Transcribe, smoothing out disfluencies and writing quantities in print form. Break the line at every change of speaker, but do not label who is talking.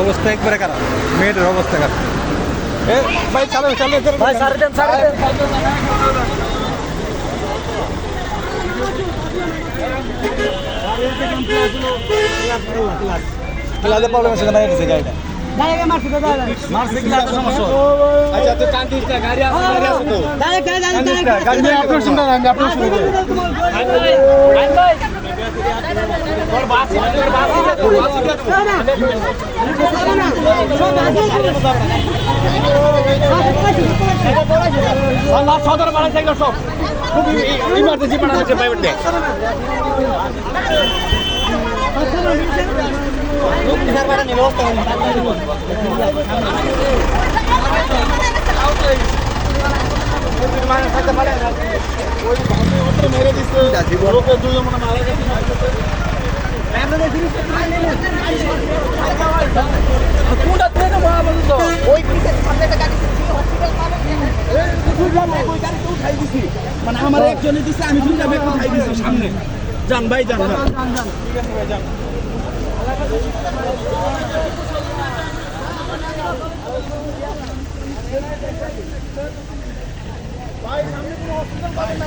অবস্থা একবারে খারাপ, মেয়েটার অবস্থা খারাপ। ভাই চালো চালো ভাই, সাড়ে দেন সাড়ে দেন। ক্লাসে প্রবলেম আছে না, এটা গাড়িটা মারছে কি লাগার সমস্যা। আচ্ছা তো কান্দিস না, গাড়ি আছে, গাড়ি আছে তো গাড়ি নিয়ে আপনার শুনতে না, আমি আপনার শুনতে তোর বাস তোর বাস আল্লাহ সদর বাড়া থেকে সব খুব ইমার্জেন্সি পাঠানো হচ্ছে প্রাইভেট দিয়ে। মেরে দিচ্ছে মানে আমার একজনে দিচ্ছে, আমি দুইটা ব্যাগ উঠাই দিচ্ছি সামনে। যান ভাই যান, ঠিক আছে ভাই যান। ভাই সামনে কোনো হসপিটাল পাবেন না,